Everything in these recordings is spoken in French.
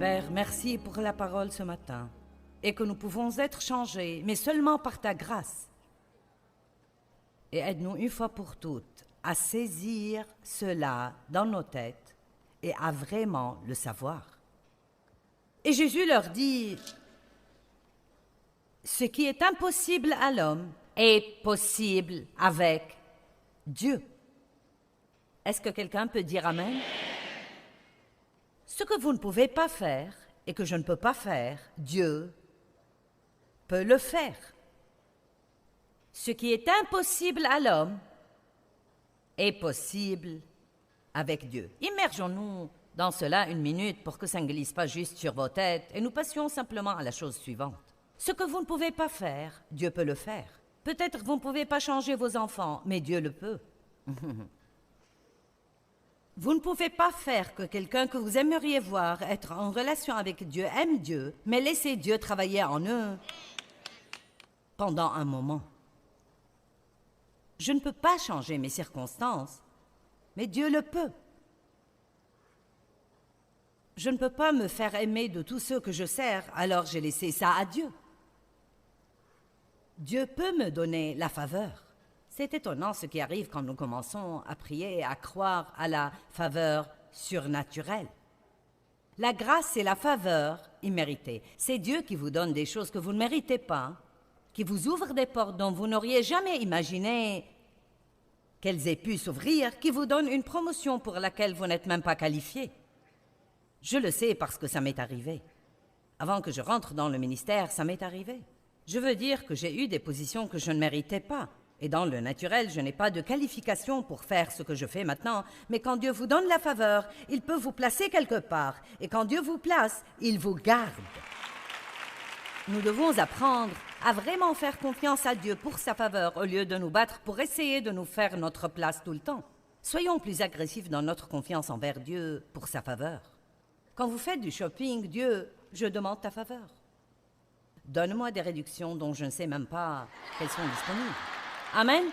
Père, merci pour la parole ce matin et que nous pouvons être changés, mais seulement par ta grâce. Et aide-nous une fois pour toutes à saisir cela dans nos têtes et à vraiment le savoir. Et Jésus leur dit, ce qui est impossible à l'homme est possible avec Dieu. Est-ce que quelqu'un peut dire Amen? Ce que vous ne pouvez pas faire et que je ne peux pas faire, Dieu peut le faire. Ce qui est impossible à l'homme est possible avec Dieu. Immergeons-nous dans cela une minute pour que ça ne glisse pas juste sur vos têtes et nous passions simplement à la chose suivante. Ce que vous ne pouvez pas faire, Dieu peut le faire. Peut-être que vous ne pouvez pas changer vos enfants, mais Dieu le peut. Vous ne pouvez pas faire que quelqu'un que vous aimeriez voir être en relation avec Dieu aime Dieu, mais laissez Dieu travailler en eux pendant un moment. Je ne peux pas changer mes circonstances, mais Dieu le peut. Je ne peux pas me faire aimer de tous ceux que je sers, alors j'ai laissé ça à Dieu. Dieu peut me donner la faveur. C'est étonnant ce qui arrive quand nous commençons à prier et à croire à la faveur surnaturelle. La grâce et la faveur imméritée, c'est Dieu qui vous donne des choses que vous ne méritez pas, qui vous ouvre des portes dont vous n'auriez jamais imaginé qu'elles aient pu s'ouvrir, qui vous donne une promotion pour laquelle vous n'êtes même pas qualifié. Je le sais parce que ça m'est arrivé. Avant que je rentre dans le ministère, ça m'est arrivé. Je veux dire que j'ai eu des positions que je ne méritais pas. Et dans le naturel, je n'ai pas de qualification pour faire ce que je fais maintenant. Mais quand Dieu vous donne la faveur, il peut vous placer quelque part. Et quand Dieu vous place, il vous garde. Nous devons apprendre à vraiment faire confiance à Dieu pour sa faveur au lieu de nous battre pour essayer de nous faire notre place tout le temps. Soyons plus agressifs dans notre confiance envers Dieu pour sa faveur. Quand vous faites du shopping, Dieu, je demande ta faveur. Donne-moi des réductions dont je ne sais même pas qu'elles sont disponibles. Amen.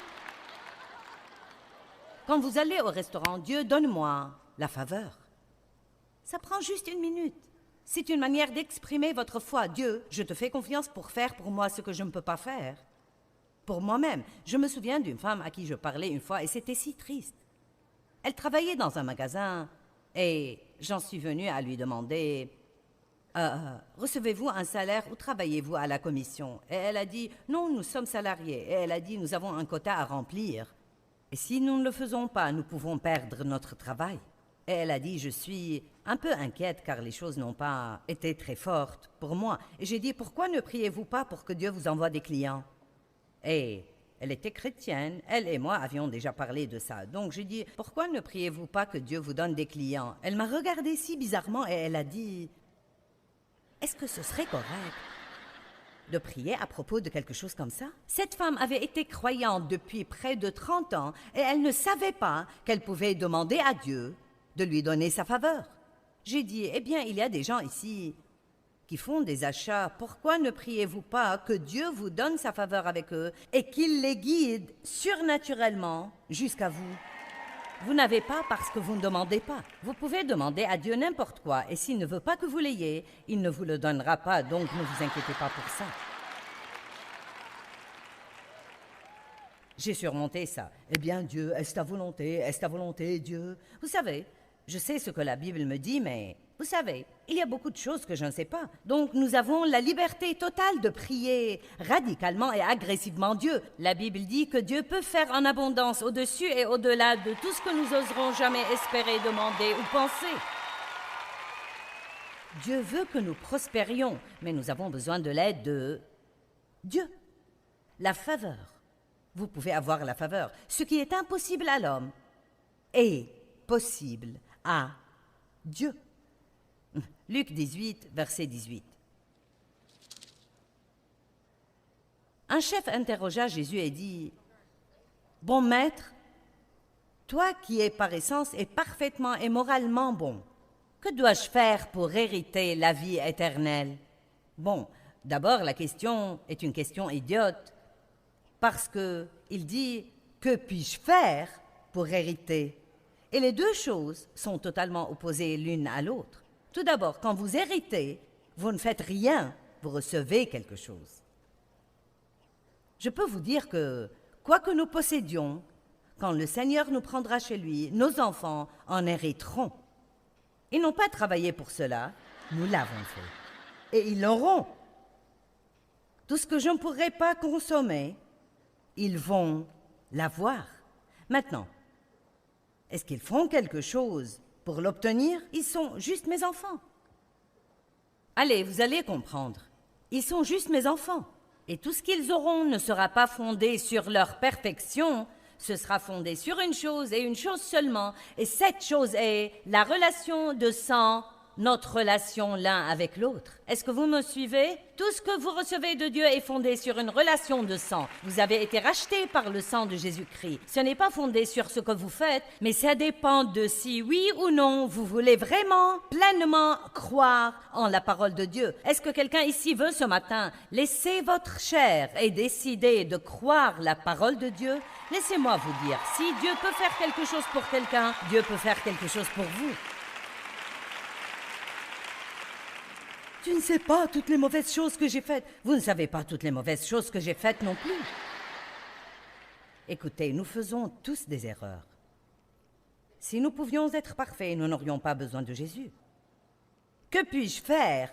Quand vous allez au restaurant, Dieu, donne-moi la faveur. Ça prend juste une minute. C'est une manière d'exprimer votre foi. Dieu, je te fais confiance pour faire pour moi ce que je ne peux pas faire. Pour moi-même. Je me souviens d'une femme à qui je parlais une fois et c'était si triste. Elle travaillait dans un magasin et j'en suis venue à lui demander recevez-vous un salaire ou travaillez-vous à la commission? Et elle a dit, non, nous sommes salariés. Et elle a dit, nous avons un quota à remplir. Et si nous ne le faisons pas, nous pouvons perdre notre travail. Et elle a dit, je suis un peu inquiète car les choses n'ont pas été très fortes pour moi. Et j'ai dit, pourquoi ne priez-vous pas pour que Dieu vous envoie des clients? Et elle était chrétienne, elle et moi avions déjà parlé de ça. Donc j'ai dit, pourquoi ne priez-vous pas que Dieu vous donne des clients? Elle m'a regardé si bizarrement et elle a dit, est-ce que ce serait correct de prier à propos de quelque chose comme ça? Cette femme avait été croyante depuis près de 30 ans et elle ne savait pas qu'elle pouvait demander à Dieu de lui donner sa faveur. J'ai dit, eh bien, il y a des gens ici qui font des achats. Pourquoi ne priez-vous pas que Dieu vous donne sa faveur avec eux et qu'il les guide surnaturellement jusqu'à vous? Vous n'avez pas parce que vous ne demandez pas. Vous pouvez demander à Dieu n'importe quoi, et s'il ne veut pas que vous l'ayez, il ne vous le donnera pas, donc ne vous inquiétez pas pour ça. J'ai surmonté ça. Eh bien, Dieu, est-ce ta volonté? Est-ce ta volonté, Dieu? Vous savez, je sais ce que la Bible me dit, mais vous savez, il y a beaucoup de choses que je ne sais pas. Donc nous avons la liberté totale de prier radicalement et agressivement Dieu. La Bible dit que Dieu peut faire en abondance au-dessus et au-delà de tout ce que nous oserons jamais espérer, demander ou penser. Dieu veut que nous prospérions, mais nous avons besoin de l'aide de Dieu. La faveur. Vous pouvez avoir la faveur. Ce qui est impossible à l'homme est possible à Dieu. Luc 18, verset 18. Un chef interrogea Jésus et dit, « Bon maître, toi qui es par essence et parfaitement et moralement bon, que dois-je faire pour hériter la vie éternelle? » Bon, d'abord la question est une question idiote, parce qu'il dit, « Que puis-je faire pour hériter ?» Et les deux choses sont totalement opposées l'une à l'autre. Tout d'abord, quand vous héritez, vous ne faites rien, vous recevez quelque chose. Je peux vous dire que, quoi que nous possédions, quand le Seigneur nous prendra chez lui, nos enfants en hériteront. Ils n'ont pas travaillé pour cela, nous l'avons fait. Et ils l'auront. Tout ce que je ne pourrai pas consommer, ils vont l'avoir. Maintenant, est-ce qu'ils font quelque chose pour l'obtenir? Ils sont juste mes enfants. Allez, vous allez comprendre. Ils sont juste mes enfants. Et tout ce qu'ils auront ne sera pas fondé sur leur perfection, ce sera fondé sur une chose et une chose seulement. Et cette chose est la relation de sang, notre relation l'un avec l'autre. Est-ce que vous me suivez? Tout ce que vous recevez de Dieu est fondé sur une relation de sang. Vous avez été rachetés par le sang de Jésus-Christ. Ce n'est pas fondé sur ce que vous faites, mais ça dépend de si oui ou non vous voulez vraiment, pleinement croire en la parole de Dieu. Est-ce que quelqu'un ici veut ce matin laisser votre chair et décider de croire la parole de Dieu? Laissez-moi vous dire, si Dieu peut faire quelque chose pour quelqu'un, Dieu peut faire quelque chose pour vous. Tu ne sais pas toutes les mauvaises choses que j'ai faites. Vous ne savez pas toutes les mauvaises choses que j'ai faites non plus. Écoutez, nous faisons tous des erreurs. Si nous pouvions être parfaits, nous n'aurions pas besoin de Jésus. Que puis-je faire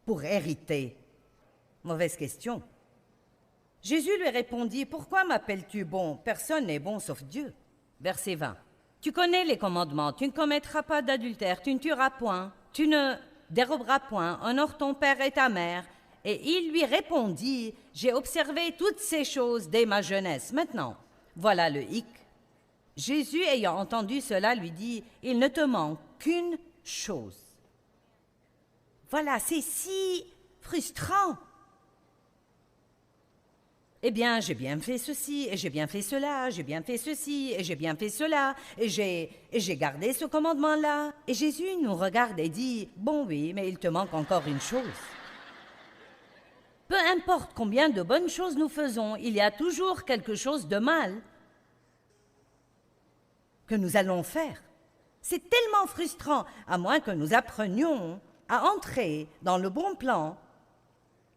pour hériter? Mauvaise question. Jésus lui répondit, « Pourquoi m'appelles-tu bon? Personne n'est bon sauf Dieu. » Verset 20. Tu connais les commandements. Tu ne commettras pas d'adultère. Tu ne tueras point. Tu ne déroberas point, honore ton père et ta mère. Et il lui répondit, j'ai observé toutes ces choses dès ma jeunesse. Maintenant, voilà le hic. Jésus, ayant entendu cela, lui dit, il ne te manque qu'une chose. Voilà, c'est si frustrant. Eh bien, j'ai bien fait ceci, et j'ai bien fait cela, j'ai bien fait ceci, et j'ai bien fait cela, et j'ai gardé ce commandement-là. Et Jésus nous regarde et dit, bon oui, mais il te manque encore une chose. Peu importe combien de bonnes choses nous faisons, il y a toujours quelque chose de mal que nous allons faire. C'est tellement frustrant, à moins que nous apprenions à entrer dans le bon plan,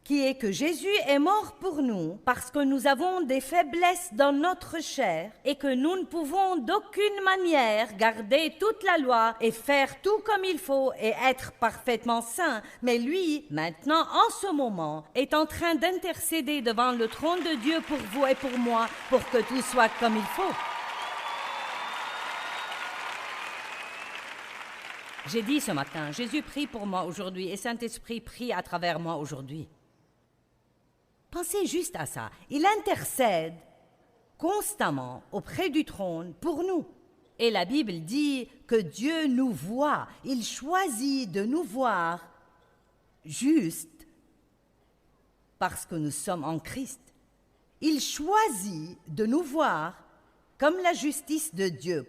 qui est que Jésus est mort pour nous parce que nous avons des faiblesses dans notre chair et que nous ne pouvons d'aucune manière garder toute la loi et faire tout comme il faut et être parfaitement saint. Mais lui, maintenant, en ce moment, est en train d'intercéder devant le trône de Dieu pour vous et pour moi, pour que tout soit comme il faut. J'ai dit ce matin, Jésus prie pour moi aujourd'hui et Saint-Esprit prie à travers moi aujourd'hui. Pensez juste à ça. Il intercède constamment auprès du trône pour nous. Et la Bible dit que Dieu nous voit. Il choisit de nous voir juste parce que nous sommes en Christ. Il choisit de nous voir comme la justice de Dieu.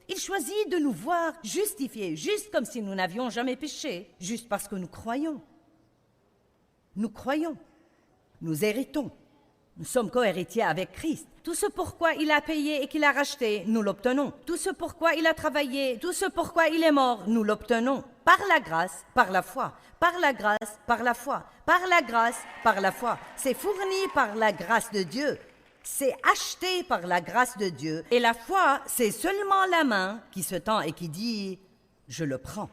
Il choisit de nous voir justifiés, juste comme si nous n'avions jamais péché, juste parce que nous croyons. Nous croyons. Nous héritons. Nous sommes co-héritiers avec Christ. Tout ce pourquoi il a payé et qu'il a racheté, nous l'obtenons. Tout ce pourquoi il a travaillé, tout ce pourquoi il est mort, nous l'obtenons. Par la grâce, par la foi. Par la grâce, par la foi. Par la grâce, par la foi. C'est fourni par la grâce de Dieu. C'est acheté par la grâce de Dieu. Et la foi, c'est seulement la main qui se tend et qui dit « Je le prends ».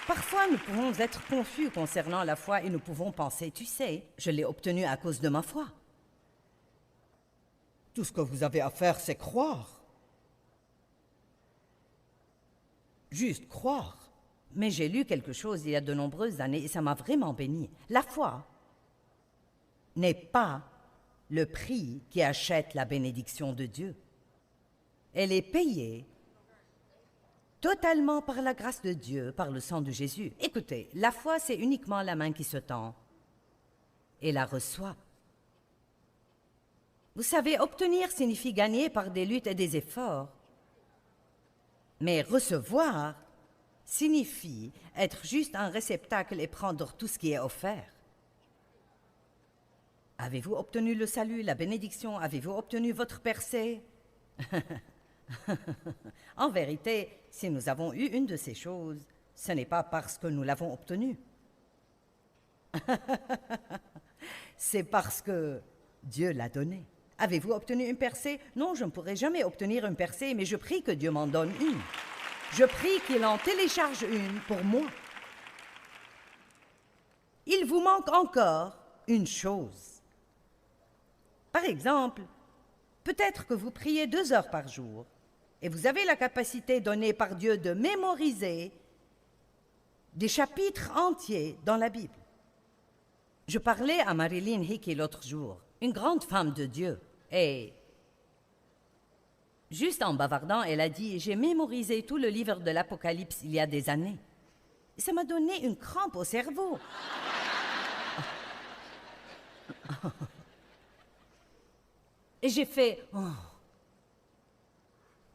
Parfois, nous pouvons être confus concernant la foi et nous pouvons penser, tu sais, je l'ai obtenue à cause de ma foi. Tout ce que vous avez à faire, c'est croire. Juste croire. Mais j'ai lu quelque chose il y a de nombreuses années et ça m'a vraiment béni. La foi n'est pas le prix qui achète la bénédiction de Dieu. Elle est payée totalement par la grâce de Dieu, par le sang de Jésus. Écoutez, la foi, c'est uniquement la main qui se tend et la reçoit. Vous savez, obtenir signifie gagner par des luttes et des efforts. Mais recevoir signifie être juste un réceptacle et prendre tout ce qui est offert. Avez-vous obtenu le salut, la bénédiction? Avez-vous obtenu votre percée? En vérité, si nous avons eu une de ces choses, ce n'est pas parce que nous l'avons obtenue. C'est parce que Dieu l'a donnée. Avez-vous obtenu une percée? Non, je ne pourrai jamais obtenir une percée, mais je prie que Dieu m'en donne une. Je prie qu'il en télécharge une pour moi. Il vous manque encore une chose. Par exemple, peut-être que vous priez 2 heures par jour et vous avez la capacité donnée par Dieu de mémoriser des chapitres entiers dans la Bible. Je parlais à Marilyn Hickey l'autre jour, une grande femme de Dieu, et juste en bavardant, elle a dit « J'ai mémorisé tout le livre de l'Apocalypse il y a des années. » Ça m'a donné une crampe au cerveau. Et j'ai fait « Oh,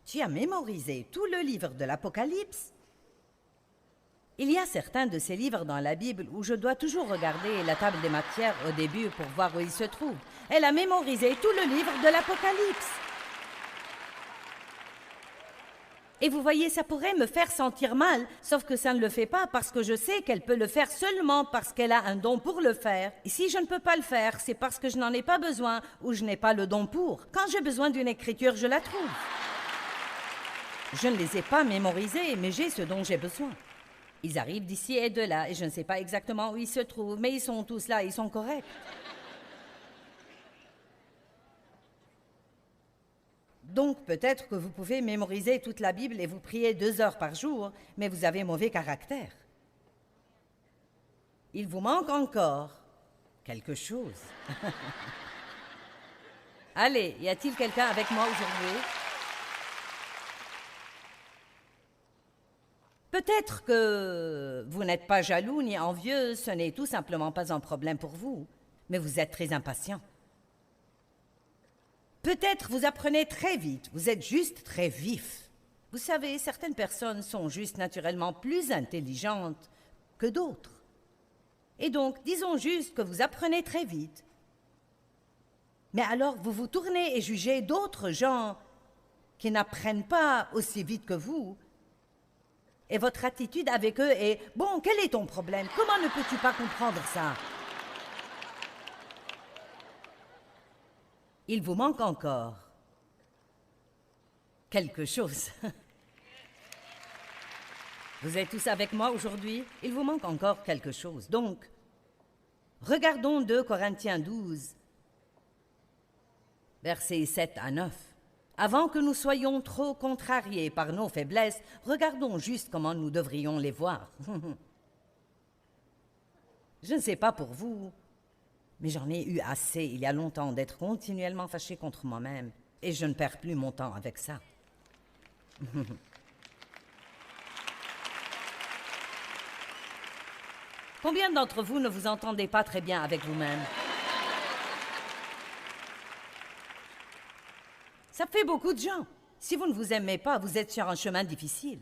tu as mémorisé tout le livre de l'Apocalypse ?» Il y a certains de ces livres dans la Bible où je dois toujours regarder la table des matières au début pour voir où ils se trouvent. Elle a mémorisé tout le livre de l'Apocalypse. Et vous voyez, ça pourrait me faire sentir mal, sauf que ça ne le fait pas parce que je sais qu'elle peut le faire seulement parce qu'elle a un don pour le faire. Et si je ne peux pas le faire, c'est parce que je n'en ai pas besoin ou je n'ai pas le don pour. Quand j'ai besoin d'une écriture, je la trouve. Je ne les ai pas mémorisés, mais j'ai ce dont j'ai besoin. Ils arrivent d'ici et de là, et je ne sais pas exactement où ils se trouvent, mais ils sont tous là, ils sont corrects. Donc, peut-être que vous pouvez mémoriser toute la Bible et vous prier 2 heures par jour, mais vous avez mauvais caractère. Il vous manque encore quelque chose. Allez, y a-t-il quelqu'un avec moi aujourd'hui? Peut-être que vous n'êtes pas jaloux ni envieux, ce n'est tout simplement pas un problème pour vous, mais vous êtes très impatient. Peut-être vous apprenez très vite, vous êtes juste très vif. Vous savez, certaines personnes sont juste naturellement plus intelligentes que d'autres. Et donc, disons juste que vous apprenez très vite. Mais alors, vous vous tournez et jugez d'autres gens qui n'apprennent pas aussi vite que vous. Et votre attitude avec eux est « Bon, quel est ton problème? Comment ne peux-tu pas comprendre ça? » Il vous manque encore quelque chose. Vous êtes tous avec moi aujourd'hui? Il vous manque encore quelque chose. Donc, regardons 2 Corinthiens 12, versets 7 à 9. Avant que nous soyons trop contrariés par nos faiblesses, regardons juste comment nous devrions les voir. Je ne sais pas pour vous, mais j'en ai eu assez il y a longtemps d'être continuellement fâché contre moi-même, et je ne perds plus mon temps avec ça. Combien d'entre vous ne vous entendez pas très bien avec vous-même? Ça fait beaucoup de gens. Si vous ne vous aimez pas, vous êtes sur un chemin difficile.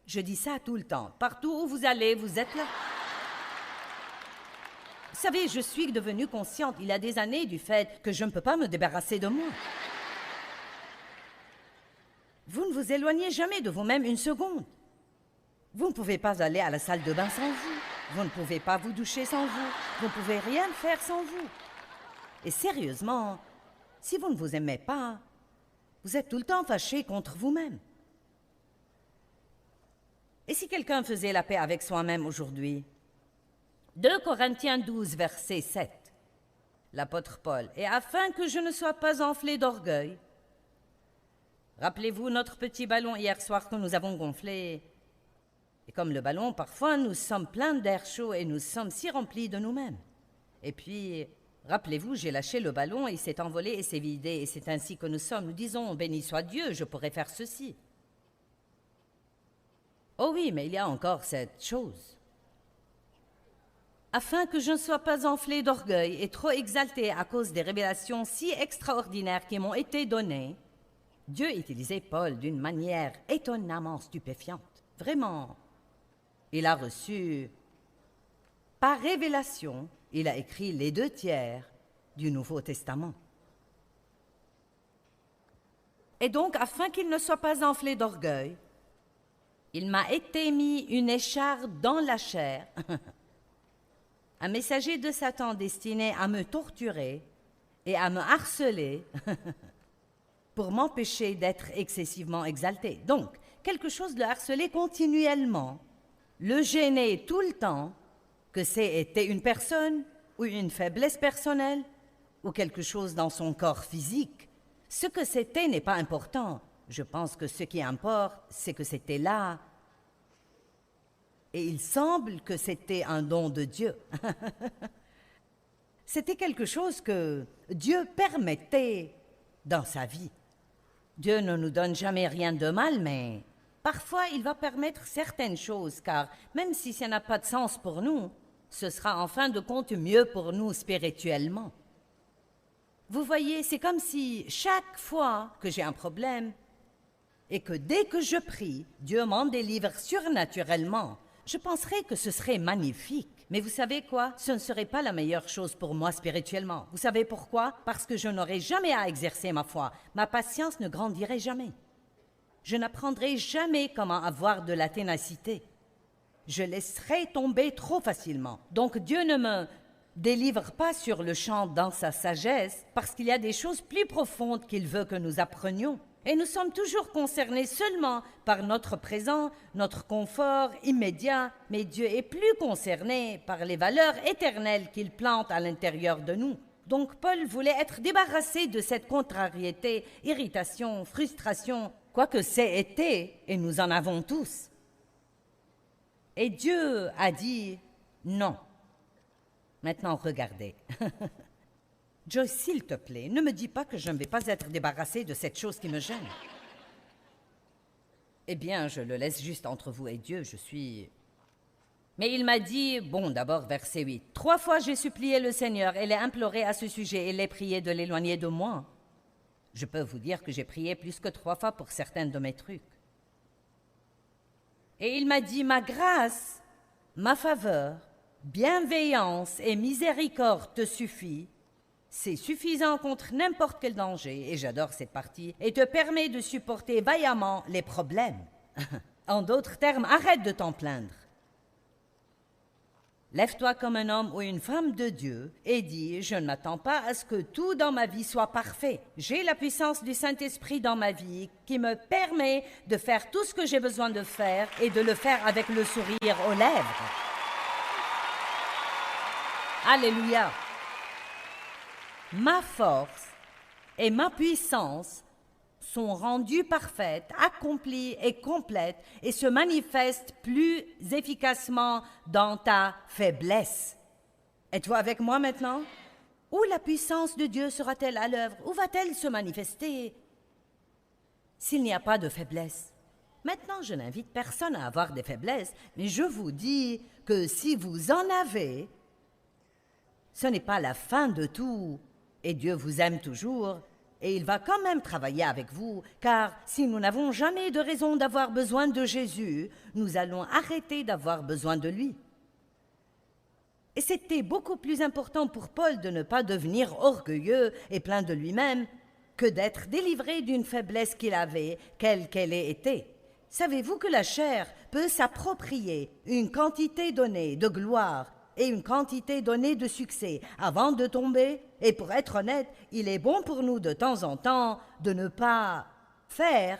Je dis ça tout le temps. Partout où vous allez, vous êtes là. Vous savez, je suis devenue consciente il y a des années du fait que je ne peux pas me débarrasser de moi. Vous ne vous éloignez jamais de vous-même une seconde. Vous ne pouvez pas aller à la salle de bain sans vous. Vous ne pouvez pas vous doucher sans vous. Vous ne pouvez rien faire sans vous. Et sérieusement, si vous ne vous aimez pas, vous êtes tout le temps fâché contre vous-même. Et si quelqu'un faisait la paix avec soi-même aujourd'hui? 2 Corinthiens 12, verset 7. L'apôtre Paul, « Et afin que je ne sois pas enflé d'orgueil. » Rappelez-vous notre petit ballon hier soir que nous avons gonflé. Et comme le ballon, parfois nous sommes pleins d'air chaud et nous sommes si remplis de nous-mêmes. Et puis, rappelez-vous, j'ai lâché le ballon, il s'est envolé et s'est vidé. Et c'est ainsi que nous sommes. Nous disons, béni soit Dieu, je pourrais faire ceci. Oh oui, mais il y a encore cette chose. Afin que je ne sois pas enflé d'orgueil et trop exalté à cause des révélations si extraordinaires qui m'ont été données, Dieu utilisait Paul d'une manière étonnamment stupéfiante. Vraiment. Il a reçu, par révélation, il a écrit les 2 tiers du Nouveau Testament. Et donc, afin qu'il ne soit pas enflé d'orgueil, il m'a été mis une écharpe dans la chair, un messager de Satan destiné à me torturer et à me harceler pour m'empêcher d'être excessivement exalté. Donc, quelque chose le harcelait continuellement, le gênait tout le temps, que c'était une personne ou une faiblesse personnelle ou quelque chose dans son corps physique. Ce que c'était n'est pas important. Je pense que ce qui importe, c'est que c'était là. Et il semble que c'était un don de Dieu. C'était quelque chose que Dieu permettait dans sa vie. Dieu ne nous donne jamais rien de mal, mais parfois il va permettre certaines choses, car même si ça n'a pas de sens pour nous, ce sera en fin de compte mieux pour nous spirituellement. Vous voyez, c'est comme si chaque fois que j'ai un problème et que dès que je prie, Dieu m'en délivre surnaturellement, je penserais que ce serait magnifique. Mais vous savez quoi? Ce ne serait pas la meilleure chose pour moi spirituellement. Vous savez pourquoi? Parce que je n'aurais jamais à exercer ma foi. Ma patience ne grandirait jamais. Je n'apprendrai jamais comment avoir de la ténacité. Je laisserai tomber trop facilement. Donc Dieu ne me délivre pas sur le champ dans sa sagesse, parce qu'il y a des choses plus profondes qu'il veut que nous apprenions. Et nous sommes toujours concernés seulement par notre présent, notre confort immédiat, mais Dieu est plus concerné par les valeurs éternelles qu'il plante à l'intérieur de nous. Donc Paul voulait être débarrassé de cette contrariété, irritation, frustration, quoique c'est été, et nous en avons tous. Et Dieu a dit non. Maintenant, regardez. Joyce, s'il te plaît, ne me dis pas que je ne vais pas être débarrassé de cette chose qui me gêne. Eh bien, je le laisse juste entre vous et Dieu, je suis... Mais il m'a dit, bon, d'abord, verset 8. 3 fois j'ai supplié le Seigneur et l'ai imploré à ce sujet et l'ai prié de l'éloigner de moi. Je peux vous dire que j'ai prié plus que 3 fois pour certains de mes trucs. Et il m'a dit, ma grâce, ma faveur, bienveillance et miséricorde te suffit. C'est suffisant contre n'importe quel danger, et j'adore cette partie, et te permet de supporter vaillamment les problèmes. En d'autres termes, arrête de t'en plaindre. Lève-toi comme un homme ou une femme de Dieu et dis, je ne m'attends pas à ce que tout dans ma vie soit parfait. J'ai la puissance du Saint-Esprit dans ma vie qui me permet de faire tout ce que j'ai besoin de faire et de le faire avec le sourire aux lèvres. Alléluia. Ma force et ma puissance sont rendues parfaites, accomplies et complètes et se manifestent plus efficacement dans ta faiblesse. Êtes-vous avec moi maintenant? Où la puissance de Dieu sera-t-elle à l'œuvre? Où va-t-elle se manifester s'il n'y a pas de faiblesse? Maintenant, je n'invite personne à avoir des faiblesses, mais je vous dis que si vous en avez, ce n'est pas la fin de tout. Et Dieu vous aime toujours, et il va quand même travailler avec vous, car si nous n'avons jamais de raison d'avoir besoin de Jésus, nous allons arrêter d'avoir besoin de lui. Et c'était beaucoup plus important pour Paul de ne pas devenir orgueilleux et plein de lui-même que d'être délivré d'une faiblesse qu'il avait, quelle qu'elle ait été. Savez-vous que la chair peut s'approprier une quantité donnée de gloire et une quantité donnée de succès avant de tomber? Et pour être honnête, il est bon pour nous de temps en temps de ne pas faire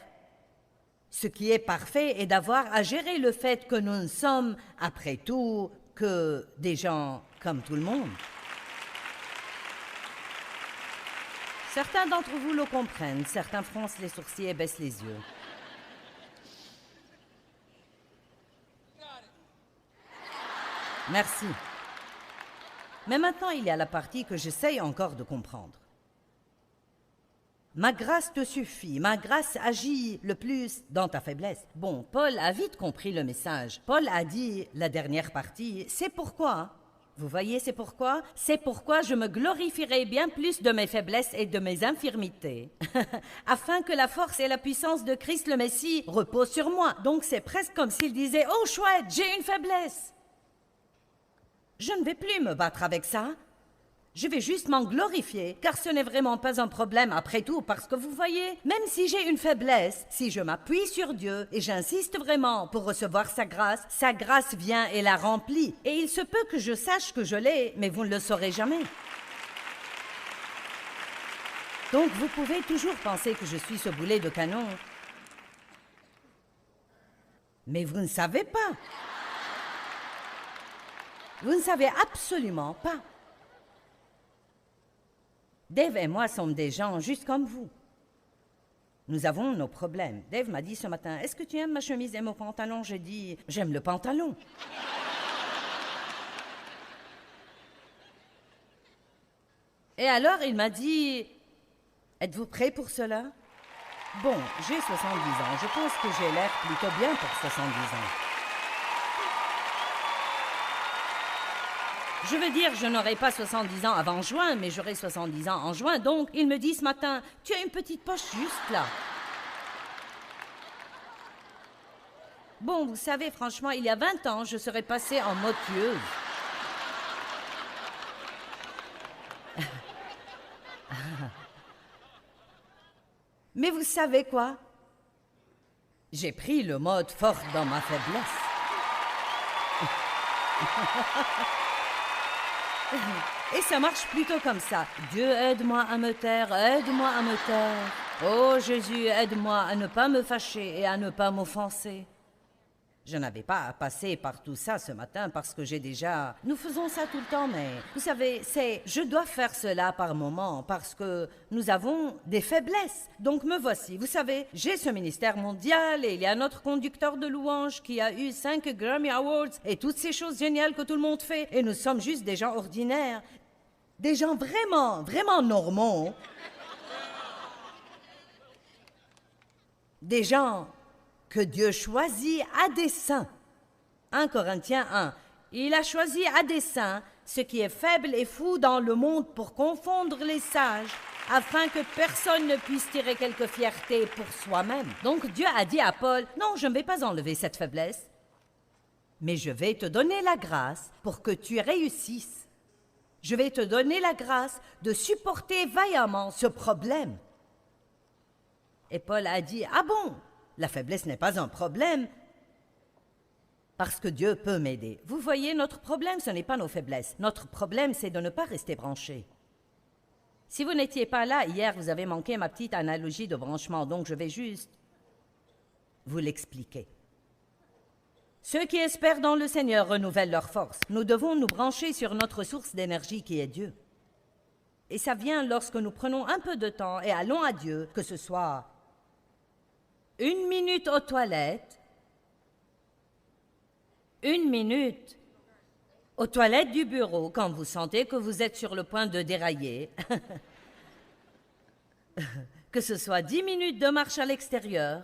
ce qui est parfait et d'avoir à gérer le fait que nous ne sommes, après tout, que des gens comme tout le monde. Certains d'entre vous le comprennent, certains froncent les sourcils et baissent les yeux. Merci. Mais maintenant, il y a la partie que j'essaye encore de comprendre. Ma grâce te suffit, ma grâce agit le plus dans ta faiblesse. Bon, Paul a vite compris le message. Paul a dit, la dernière partie, c'est pourquoi. Vous voyez, c'est pourquoi? C'est pourquoi je me glorifierai bien plus de mes faiblesses et de mes infirmités, afin que la force et la puissance de Christ le Messie reposent sur moi. Donc c'est presque comme s'il disait, oh chouette, j'ai une faiblesse. Je ne vais plus me battre avec ça. Je vais juste m'en glorifier, car ce n'est vraiment pas un problème après tout, parce que vous voyez, même si j'ai une faiblesse, si je m'appuie sur Dieu et j'insiste vraiment pour recevoir sa grâce vient et la remplit. Et il se peut que je sache que je l'ai, mais vous ne le saurez jamais. Donc vous pouvez toujours penser que je suis ce boulet de canon. Mais vous ne savez pas. Vous ne savez absolument pas. Dave et moi sommes des gens juste comme vous. Nous avons nos problèmes. Dave m'a dit ce matin, « Est-ce que tu aimes ma chemise et mon pantalon ?» J'ai dit, « J'aime le pantalon. » Et alors il m'a dit, « Êtes-vous prêt pour cela ?» Bon, j'ai 70 ans. Je pense que j'ai l'air plutôt bien pour 70 ans. Je veux dire, je n'aurai pas 70 ans avant juin, mais j'aurai 70 ans en juin. Donc, il me dit ce matin, « Tu as une petite poche juste là. » Bon, vous savez, franchement, il y a 20 ans, je serais passée en mode tueuse. Mais vous savez quoi? J'ai pris le mode fort dans ma faiblesse. Et ça marche plutôt comme ça. Dieu, aide-moi à me taire, aide-moi à me taire. Oh Jésus, aide-moi à ne pas me fâcher et à ne pas m'offenser. Je n'avais pas à passer par tout ça ce matin parce que j'ai déjà... Nous faisons ça tout le temps, mais vous savez, je dois faire cela par moment parce que nous avons des faiblesses. Donc me voici. Vous savez, j'ai ce ministère mondial et il y a notre conducteur de louanges qui a eu 5 Grammy Awards et toutes ces choses géniales que tout le monde fait. Et nous sommes juste des gens ordinaires. Des gens vraiment, vraiment normaux. Des gens... que Dieu choisit à dessein. 1 Corinthiens 1. Il a choisi à dessein ce qui est faible et fou dans le monde pour confondre les sages, afin que personne ne puisse tirer quelque fierté pour soi-même. Donc Dieu a dit à Paul, « Non, je ne vais pas enlever cette faiblesse, mais je vais te donner la grâce pour que tu réussisses. Je vais te donner la grâce de supporter vaillamment ce problème. » Et Paul a dit, « Ah bon ? La faiblesse n'est pas un problème, parce que Dieu peut m'aider. » Vous voyez, notre problème, ce n'est pas nos faiblesses. Notre problème, c'est de ne pas rester branché. Si vous n'étiez pas là, hier, vous avez manqué ma petite analogie de branchement, donc je vais juste vous l'expliquer. Ceux qui espèrent dans le Seigneur renouvellent leur force. Nous devons nous brancher sur notre source d'énergie qui est Dieu. Et ça vient lorsque nous prenons un peu de temps et allons à Dieu, que ce soit 1 minute aux toilettes, 1 minute aux toilettes du bureau quand vous sentez que vous êtes sur le point de dérailler, que ce soit 10 minutes de marche à l'extérieur,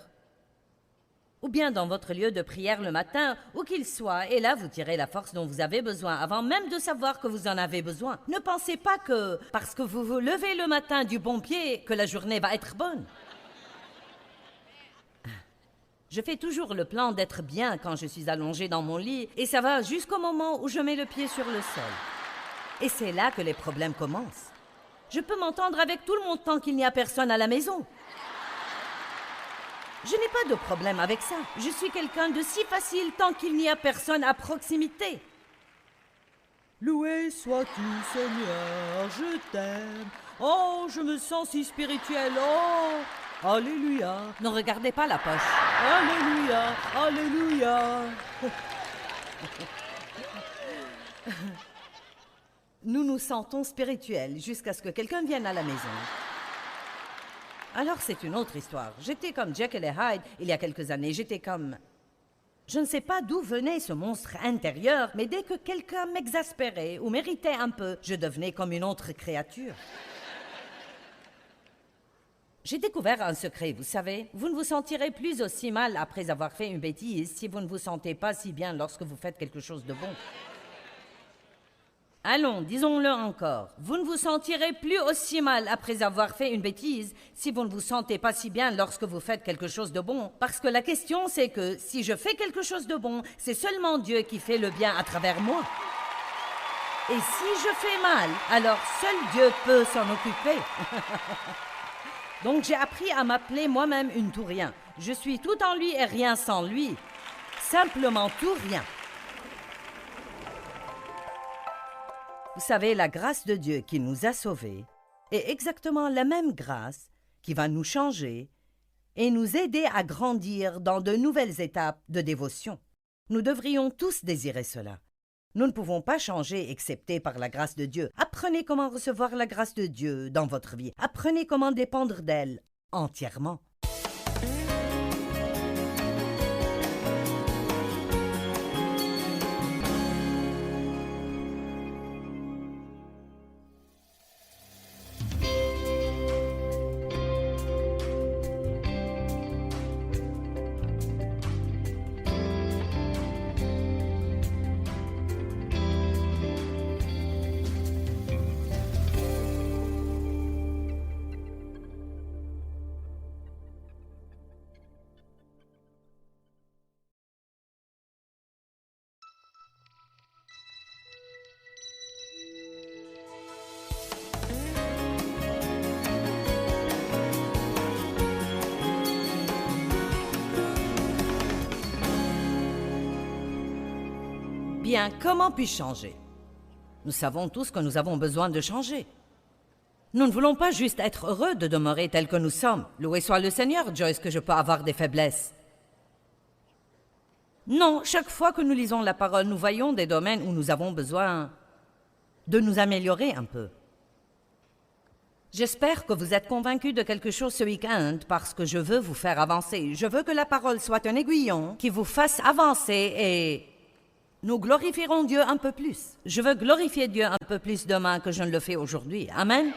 ou bien dans votre lieu de prière le matin, où qu'il soit, et là vous tirez la force dont vous avez besoin, avant même de savoir que vous en avez besoin. Ne pensez pas que, parce que vous vous levez le matin du bon pied, que la journée va être bonne. Je fais toujours le plan d'être bien quand je suis allongée dans mon lit, et ça va jusqu'au moment où je mets le pied sur le sol. Et c'est là que les problèmes commencent. Je peux m'entendre avec tout le monde tant qu'il n'y a personne à la maison. Je n'ai pas de problème avec ça. Je suis quelqu'un de si facile tant qu'il n'y a personne à proximité. Loué sois-tu, Seigneur, je t'aime. Oh, je me sens si spirituel. Oh, alléluia. Ne regardez pas la poche. Alléluia, alléluia. Nous nous sentons spirituels jusqu'à ce que quelqu'un vienne à la maison. Alors c'est une autre histoire. J'étais comme Jekyll et Hyde il y a quelques années. J'étais comme... Je ne sais pas d'où venait ce monstre intérieur, mais dès que quelqu'un m'exaspérait ou m'irritait un peu, je devenais comme une autre créature. J'ai découvert un secret, vous savez. Vous ne vous sentirez plus aussi mal après avoir fait une bêtise si vous ne vous sentez pas si bien lorsque vous faites quelque chose de bon. Allons, disons-le encore. Vous ne vous sentirez plus aussi mal après avoir fait une bêtise si vous ne vous sentez pas si bien lorsque vous faites quelque chose de bon. Parce que la question, c'est que si je fais quelque chose de bon, c'est seulement Dieu qui fait le bien à travers moi. Et si je fais mal, alors seul Dieu peut s'en occuper. Donc j'ai appris à m'appeler moi-même une tout rien. Je suis tout en lui et rien sans lui. Simplement tout rien. Vous savez, la grâce de Dieu qui nous a sauvés est exactement la même grâce qui va nous changer et nous aider à grandir dans de nouvelles étapes de dévotion. Nous devrions tous désirer cela. Nous ne pouvons pas changer excepté par la grâce de Dieu. Apprenez comment recevoir la grâce de Dieu dans votre vie. Apprenez comment dépendre d'elle entièrement. Bien, comment puis-je changer? Nous savons tous que nous avons besoin de changer. Nous ne voulons pas juste être heureux de demeurer tels que nous sommes. Loué soit le Seigneur, Joyce, que je peux avoir des faiblesses. Non, chaque fois que nous lisons la parole, nous voyons des domaines où nous avons besoin de nous améliorer un peu. J'espère que vous êtes convaincus de quelque chose ce week-end parce que je veux vous faire avancer. Je veux que la parole soit un aiguillon qui vous fasse avancer et nous glorifierons Dieu un peu plus. Je veux glorifier Dieu un peu plus demain que je ne le fais aujourd'hui. Amen.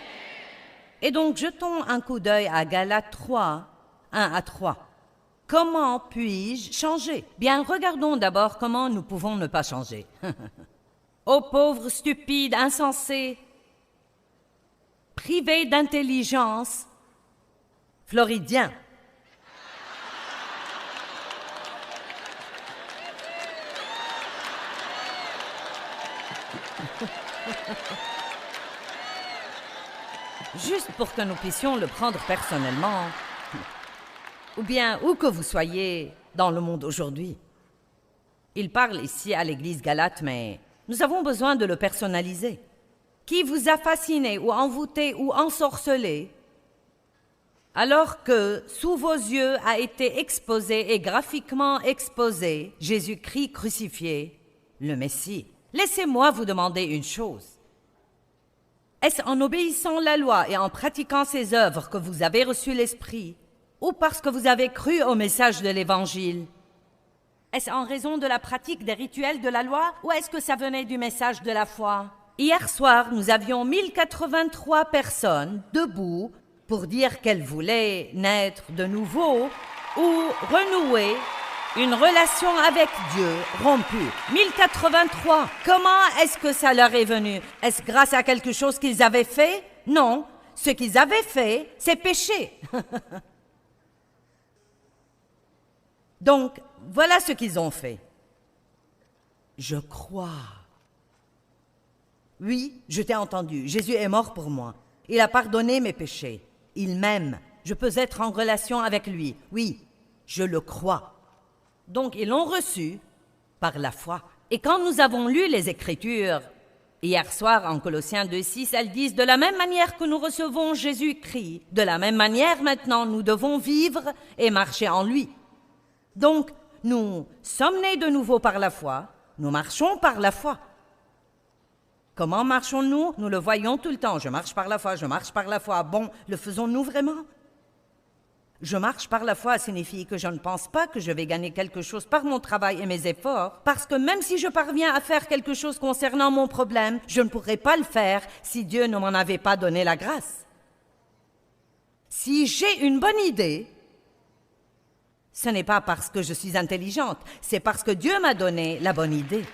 Et donc, jetons un coup d'œil à Galates 3, 1 à 3. Comment puis-je changer? Bien, regardons d'abord comment nous pouvons ne pas changer. Ô pauvres, stupides, insensés, privés d'intelligence, Floridiens. Juste pour que nous puissions le prendre personnellement, ou bien où que vous soyez dans le monde aujourd'hui. Il parle ici à l'église Galate, mais nous avons besoin de le personnaliser. Qui vous a fasciné ou envoûté ou ensorcelé, alors que sous vos yeux a été exposé et graphiquement exposé Jésus-Christ crucifié, le Messie. Laissez-moi vous demander une chose. Est-ce en obéissant la loi et en pratiquant ses œuvres que vous avez reçu l'Esprit, ou parce que vous avez cru au message de l'Évangile? Est-ce en raison de la pratique des rituels de la loi, ou est-ce que ça venait du message de la foi? Hier soir, nous avions 1083 personnes debout pour dire qu'elles voulaient naître de nouveau ou renouer une relation avec Dieu rompue. 1083. Comment est-ce que ça leur est venu? Est-ce grâce à quelque chose qu'ils avaient fait? Non. Ce qu'ils avaient fait, c'est péché. Donc, voilà ce qu'ils ont fait. Je crois. Oui, je t'ai entendu. Jésus est mort pour moi. Il a pardonné mes péchés. Il m'aime. Je peux être en relation avec lui. Oui, je le crois. Donc, ils l'ont reçu par la foi. Et quand nous avons lu les Écritures, hier soir en Colossiens 2,6, elles disent « De la même manière que nous recevons Jésus-Christ, de la même manière maintenant nous devons vivre et marcher en lui. » Donc, nous sommes nés de nouveau par la foi, nous marchons par la foi. Comment marchons-nous? Nous le voyons tout le temps. Je marche par la foi, je marche par la foi. Bon, le faisons-nous vraiment? Je marche par la foi signifie que je ne pense pas que je vais gagner quelque chose par mon travail et mes efforts, parce que même si je parviens à faire quelque chose concernant mon problème, je ne pourrais pas le faire si Dieu ne m'en avait pas donné la grâce. Si j'ai une bonne idée, ce n'est pas parce que je suis intelligente, c'est parce que Dieu m'a donné la bonne idée.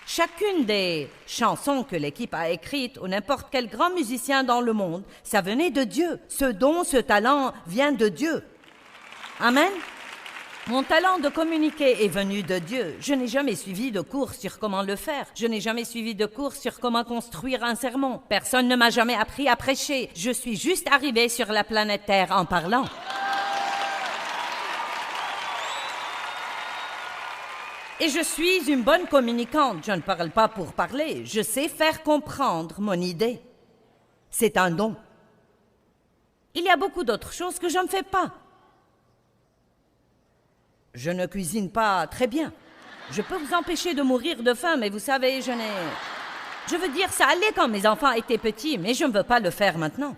Chacune des chansons que l'équipe a écrites, ou n'importe quel grand musicien dans le monde, ça venait de Dieu. Ce don, ce talent vient de Dieu. Amen. Mon talent de communiquer est venu de Dieu. Je n'ai jamais suivi de cours sur comment le faire. Je n'ai jamais suivi de cours sur comment construire un sermon. Personne ne m'a jamais appris à prêcher. Je suis juste arrivée sur la planète Terre en parlant. Et je suis une bonne communicante. Je ne parle pas pour parler. Je sais faire comprendre mon idée. C'est un don. Il y a beaucoup d'autres choses que je ne fais pas. Je ne cuisine pas très bien. Je peux vous empêcher de mourir de faim, mais vous savez, Je veux dire, ça allait quand mes enfants étaient petits, mais je ne veux pas le faire maintenant.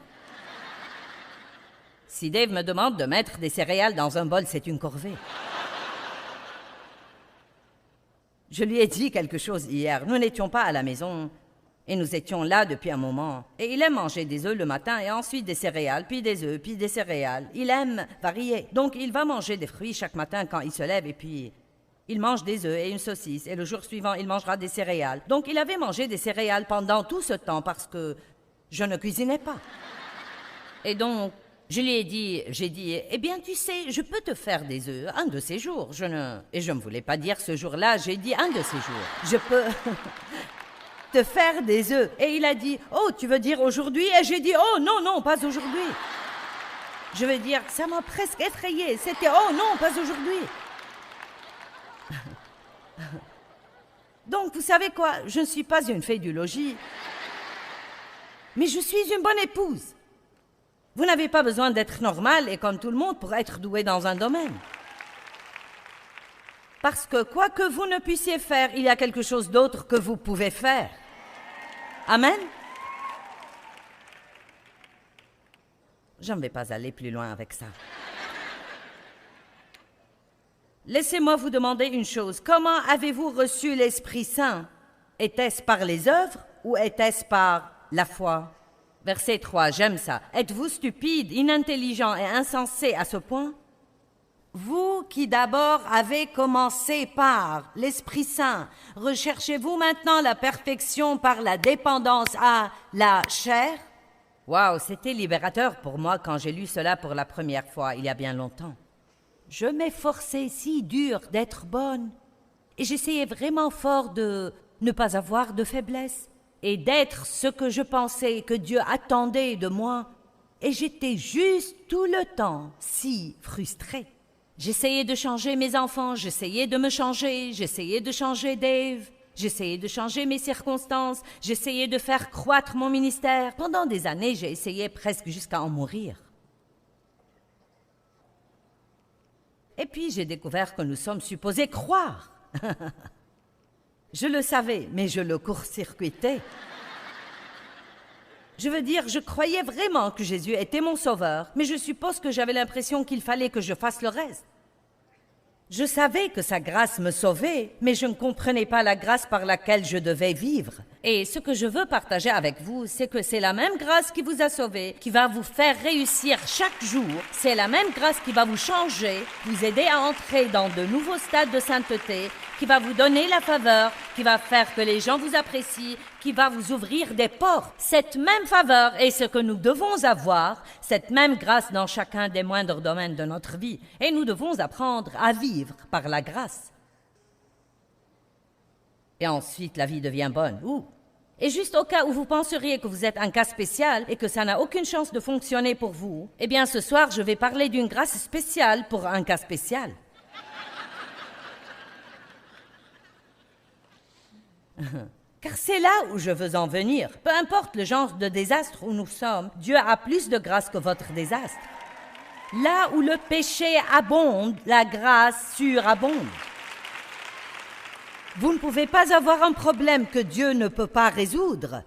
Si Dave me demande de mettre des céréales dans un bol, c'est une corvée. Je lui ai dit quelque chose hier. Nous n'étions pas à la maison et nous étions là depuis un moment. Et il aime manger des œufs le matin et ensuite des céréales, puis des œufs, puis des céréales. Il aime varier. Donc il va manger des fruits chaque matin quand il se lève et puis il mange des œufs et une saucisse. Et le jour suivant, il mangera des céréales. Donc il avait mangé des céréales pendant tout ce temps parce que je ne cuisinais pas. Et donc, j'ai dit, eh bien, tu sais, je peux te faire des œufs un de ces jours. Et je ne voulais pas dire ce jour-là, j'ai dit un de ces jours. Je peux te faire des œufs. Et il a dit, oh, tu veux dire aujourd'hui? Et j'ai dit, oh, non, non, pas aujourd'hui. Je veux dire, ça m'a presque effrayée. C'était, oh, non, pas aujourd'hui. Donc, vous savez quoi? Je ne suis pas une fée du logis, mais je suis une bonne épouse. Vous n'avez pas besoin d'être normal et comme tout le monde pour être doué dans un domaine. Parce que quoi que vous ne puissiez faire, il y a quelque chose d'autre que vous pouvez faire. Amen? Je ne vais pas aller plus loin avec ça. Laissez-moi vous demander une chose. Comment avez-vous reçu l'Esprit Saint? Était-ce par les œuvres ou était-ce par la foi? Verset 3, j'aime ça. Êtes-vous stupide, inintelligent et insensé à ce point? Vous qui d'abord avez commencé par l'Esprit Saint, recherchez-vous maintenant la perfection par la dépendance à la chair? Waouh, c'était libérateur pour moi quand j'ai lu cela pour la première fois, il y a bien longtemps. Je m'efforçais si dur d'être bonne et j'essayais vraiment fort de ne pas avoir de faiblesse et d'être ce que je pensais que Dieu attendait de moi. Et j'étais juste tout le temps si frustrée. J'essayais de changer mes enfants, j'essayais de me changer, j'essayais de changer Dave, j'essayais de changer mes circonstances, j'essayais de faire croître mon ministère. Pendant des années, j'ai essayé presque jusqu'à en mourir. Et puis j'ai découvert que nous sommes supposés croire. Je le savais, mais je le court-circuitais. Je veux dire, je croyais vraiment que Jésus était mon sauveur, mais je suppose que j'avais l'impression qu'il fallait que je fasse le reste. Je savais que sa grâce me sauvait, mais je ne comprenais pas la grâce par laquelle je devais vivre. Et ce que je veux partager avec vous, c'est que c'est la même grâce qui vous a sauvé, qui va vous faire réussir chaque jour. C'est la même grâce qui va vous changer, vous aider à entrer dans de nouveaux stades de sainteté, qui va vous donner la faveur, qui va faire que les gens vous apprécient, qui va vous ouvrir des portes. Cette même faveur est ce que nous devons avoir, cette même grâce dans chacun des moindres domaines de notre vie. Et nous devons apprendre à vivre par la grâce. Et ensuite, la vie devient bonne. Et juste au cas où vous penseriez que vous êtes un cas spécial et que ça n'a aucune chance de fonctionner pour vous, eh bien ce soir, je vais parler d'une grâce spéciale pour un cas spécial. Car c'est là où je veux en venir. Peu importe le genre de désastre où nous sommes, Dieu a plus de grâce que votre désastre. Là où le péché abonde, la grâce surabonde. Vous ne pouvez pas avoir un problème que Dieu ne peut pas résoudre.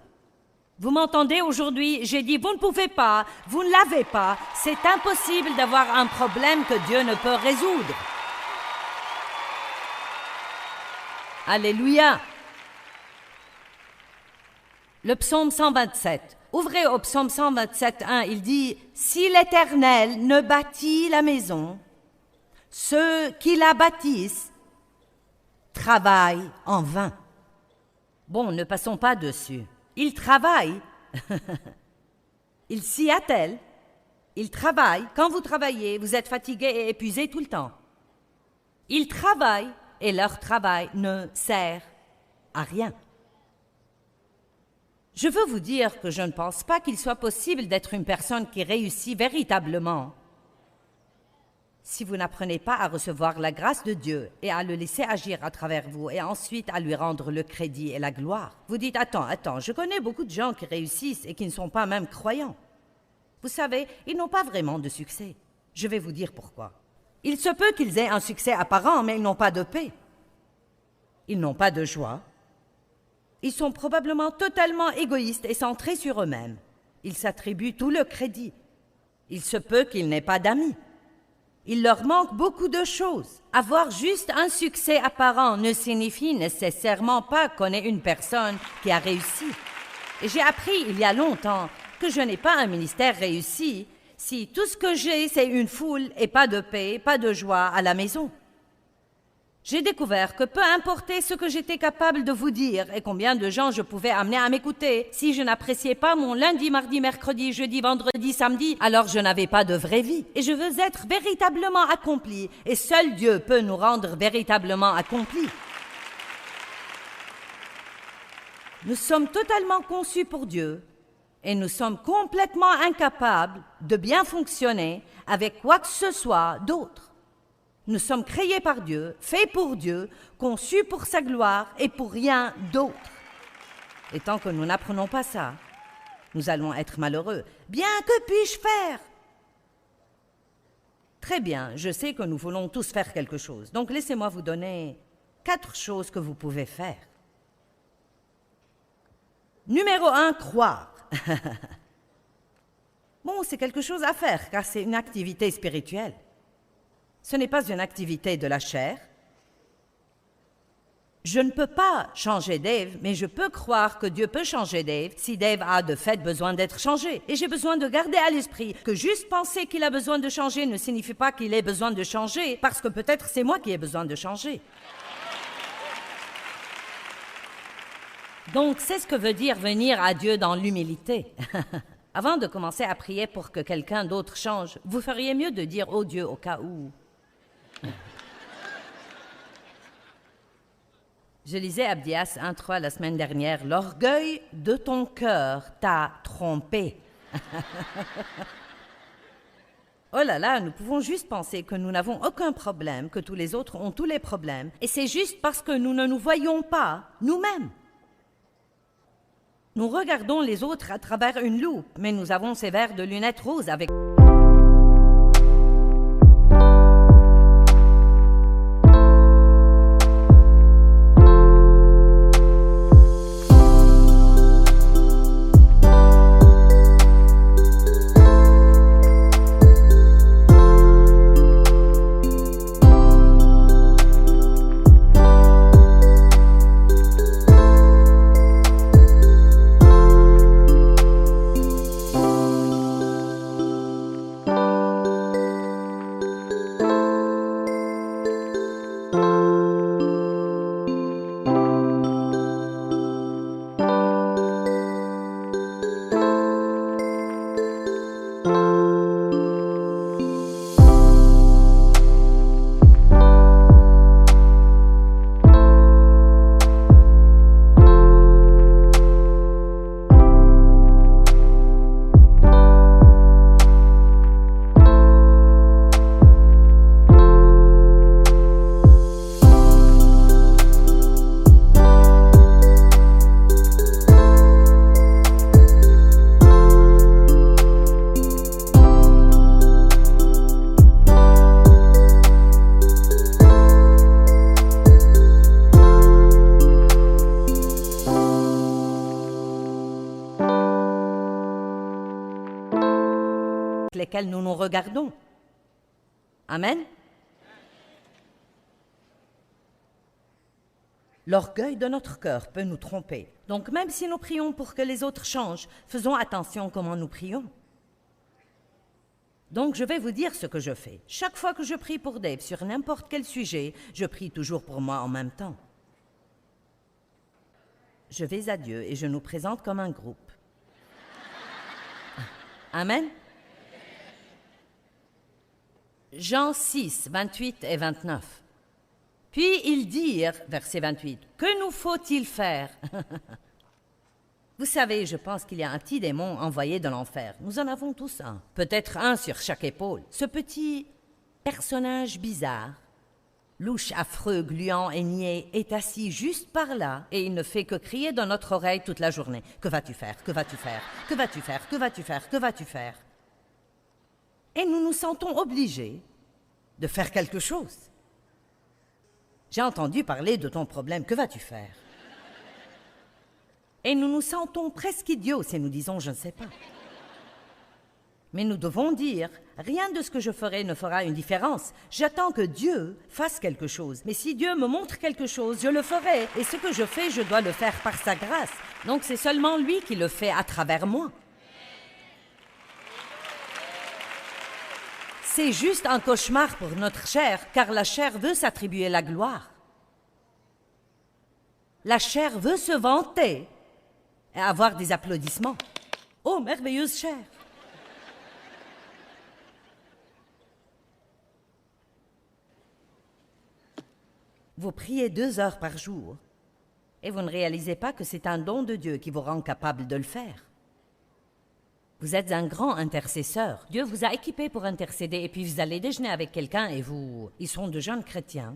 Vous m'entendez aujourd'hui? J'ai dit, vous ne pouvez pas, vous ne l'avez pas. C'est impossible d'avoir un problème que Dieu ne peut résoudre. Alléluia! Le psaume 127. Ouvrez au psaume 127, 1, il dit « Si l'Éternel ne bâtit la maison, ceux qui la bâtissent travaillent en vain. » Bon, ne passons pas dessus. Ils travaillent. Ils s'y attellent. Ils travaillent. Quand vous travaillez, vous êtes fatigué et épuisé tout le temps. Ils travaillent et leur travail ne sert à rien. Je veux vous dire que je ne pense pas qu'il soit possible d'être une personne qui réussit véritablement si vous n'apprenez pas à recevoir la grâce de Dieu et à le laisser agir à travers vous et ensuite à lui rendre le crédit et la gloire. Vous dites, attends, je connais beaucoup de gens qui réussissent et qui ne sont pas même croyants. Vous savez, ils n'ont pas vraiment de succès. Je vais vous dire pourquoi. Il se peut qu'ils aient un succès apparent, mais ils n'ont pas de paix. Ils n'ont pas de joie. Ils sont probablement totalement égoïstes et centrés sur eux-mêmes. Ils s'attribuent tout le crédit. Il se peut qu'ils n'aient pas d'amis. Il leur manque beaucoup de choses. Avoir juste un succès apparent ne signifie nécessairement pas qu'on est une personne qui a réussi. Et j'ai appris il y a longtemps que je n'ai pas un ministère réussi si tout ce que j'ai, c'est une foule et pas de paix, pas de joie à la maison. J'ai découvert que peu importe ce que j'étais capable de vous dire et combien de gens je pouvais amener à m'écouter, si je n'appréciais pas mon lundi, mardi, mercredi, jeudi, vendredi, samedi, alors je n'avais pas de vraie vie. Et je veux être véritablement accompli, et seul Dieu peut nous rendre véritablement accomplis. Nous sommes totalement conçus pour Dieu, et nous sommes complètement incapables de bien fonctionner avec quoi que ce soit d'autre. Nous sommes créés par Dieu, faits pour Dieu, conçus pour sa gloire et pour rien d'autre. Et tant que nous n'apprenons pas ça, nous allons être malheureux. Bien, que puis-je faire? Très bien, je sais que nous voulons tous faire quelque chose. Donc laissez-moi vous donner 4 choses que vous pouvez faire. Numéro 1, croire. Bon, c'est quelque chose à faire, car c'est une activité spirituelle. Ce n'est pas une activité de la chair. Je ne peux pas changer Dave, mais je peux croire que Dieu peut changer Dave si Dave a de fait besoin d'être changé. Et j'ai besoin de garder à l'esprit que juste penser qu'il a besoin de changer ne signifie pas qu'il ait besoin de changer, parce que peut-être c'est moi qui ai besoin de changer. Donc, c'est ce que veut dire venir à Dieu dans l'humilité. Avant de commencer à prier pour que quelqu'un d'autre change, vous feriez mieux de dire « Oh Dieu » au cas où. Je lisais Abdias 1.3 la semaine dernière. « L'orgueil de ton cœur t'a trompé. » Oh là là, nous pouvons juste penser que nous n'avons aucun problème, que tous les autres ont tous les problèmes. Et c'est juste parce que nous ne nous voyons pas nous-mêmes. Nous regardons les autres à travers une loupe, mais nous avons ces verres de lunettes roses avec... lesquels nous nous regardons. Amen. L'orgueil de notre cœur peut nous tromper. Donc même si nous prions pour que les autres changent, faisons attention comment nous prions. Donc je vais vous dire ce que je fais. Chaque fois que je prie pour Dave sur n'importe quel sujet, je prie toujours pour moi en même temps. Je vais à Dieu et je nous présente comme un groupe. Amen. Jean 6, 28 et 29. Puis ils dirent, verset 28, « Que nous faut-il faire ?» Vous savez, je pense qu'il y a un petit démon envoyé de l'enfer. Nous en avons tous un. Peut-être un sur chaque épaule. Ce petit personnage bizarre, louche, affreux, gluant et niais, est assis juste par là et il ne fait que crier dans notre oreille toute la journée. « Que vas-tu faire? Que vas-tu faire? Que vas-tu faire? Que vas-tu faire? Que vas-tu faire? » Et nous nous sentons obligés de faire quelque chose. J'ai entendu parler de ton problème. Que vas-tu faire? Et nous nous sentons presque idiots si nous disons « je ne sais pas ». Mais nous devons dire « rien de ce que je ferai ne fera une différence. J'attends que Dieu fasse quelque chose. Mais si Dieu me montre quelque chose, je le ferai. Et ce que je fais, je dois le faire par sa grâce. Donc c'est seulement lui qui le fait à travers moi. » C'est juste un cauchemar pour notre chair, car la chair veut s'attribuer la gloire. La chair veut se vanter et avoir des applaudissements. Oh, merveilleuse chair! Vous priez 2 heures par jour et vous ne réalisez pas que c'est un don de Dieu qui vous rend capable de le faire. Vous êtes un grand intercesseur. Dieu vous a équipé pour intercéder et puis vous allez déjeuner avec quelqu'un et ils sont de jeunes chrétiens.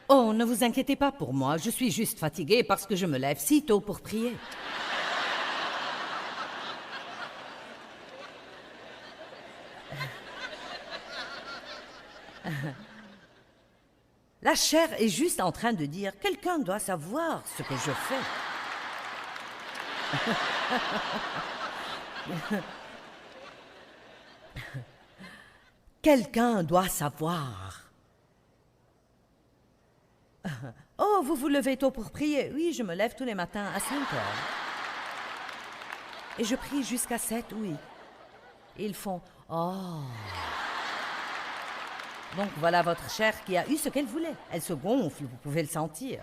Oh, ne vous inquiétez pas pour moi, je suis juste fatiguée parce que je me lève si tôt pour prier. La chair est juste en train de dire « Quelqu'un doit savoir ce que je fais. » Quelqu'un doit savoir. Oh, vous vous levez tôt pour prier. Oui, je me lève tous les matins à 5 heures. Et je prie jusqu'à 7, oui. Et ils font « Oh !» Donc voilà votre chair qui a eu ce qu'elle voulait. Elle se gonfle, vous pouvez le sentir.